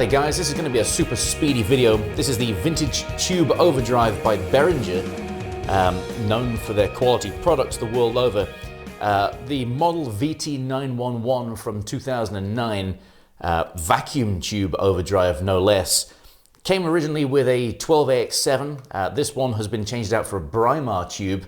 Howdy guys, this is going to be a super speedy video. This is the vintage tube overdrive by Behringer, known for their quality products the world over. The model VT911 from 2009, vacuum tube overdrive no less, came originally with a 12AX7. This one has been changed out for a Behringer tube.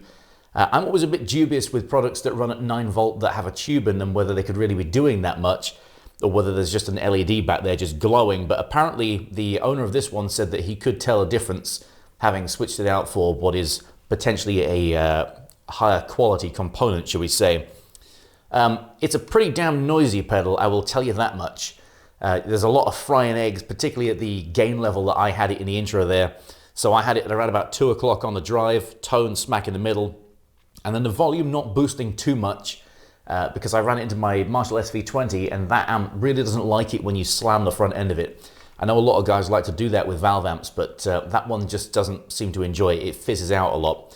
I'm always a bit dubious with products that run at 9 volt that have a tube in them, whether they could really be doing that much, or whether there's just an LED back there just glowing. But apparently the owner of this one said that he could tell a difference having switched it out for what is potentially a higher quality component, shall we say. It's a pretty damn noisy pedal, I will tell you that much. There's a lot of frying eggs, particularly at the gain level that I had it in the intro there. So I had it at around about 2 o'clock on the drive, tone smack in the middle, and then the volume not boosting too much, because I ran it into my Marshall SV20, and that amp really doesn't like it when you slam the front end of it. I know a lot of guys like to do that with valve amps, but that one just doesn't seem to enjoy it. It fizzes out a lot.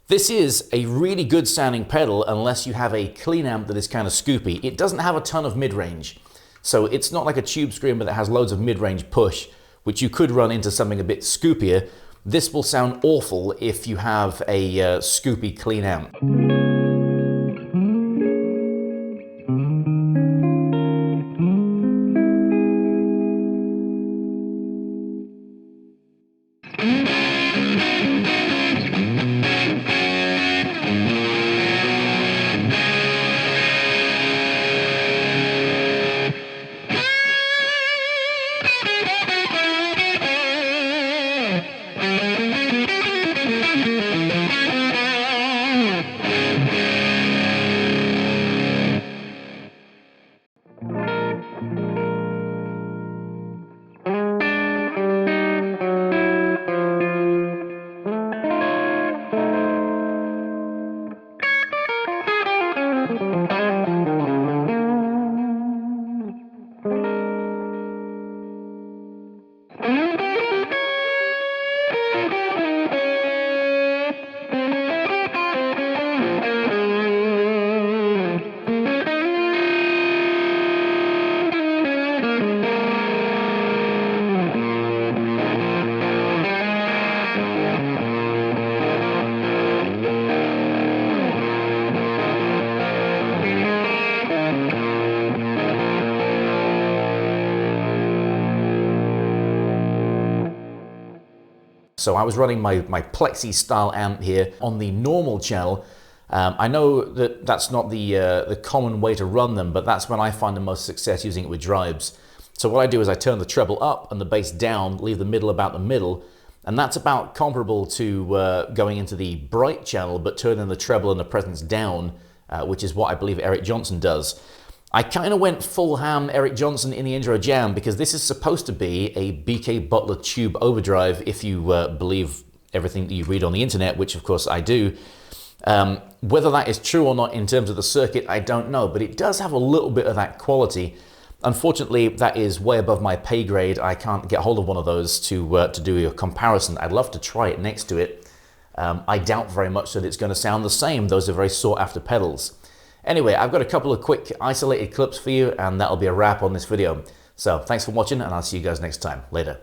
This is a really good sounding pedal unless you have a clean amp that is kind of scoopy. It doesn't have a ton of mid-range, so it's not like a tube screamer that has loads of mid-range push, which you could run into something a bit scoopier. This will sound awful if you have a scoopy clean amp. So I was running my Plexi style amp here on the normal channel. I know that that's not the common way to run them, but that's when I find the most success using it with drives. So what I do is I turn the treble up and the bass down, leave the middle about the middle, and that's about comparable to going into the bright channel, but turning the treble and the presence down, which is what I believe Eric Johnson does. I kind of went full ham Eric Johnson in the intro jam because this is supposed to be a BK Butler Tube Overdrive, if you believe everything that you read on the internet, which of course I do. Whether that is true or not in terms of the circuit, I don't know, but it does have a little bit of that quality. Unfortunately, that is way above my pay grade. I can't get hold of one of those to do a comparison. I'd love to try it next to it. I doubt very much that it's going to sound the same. Those are very sought after pedals. Anyway, I've got a couple of quick isolated clips for you, and that'll be a wrap on this video. So thanks for watching, and I'll see you guys next time. Later.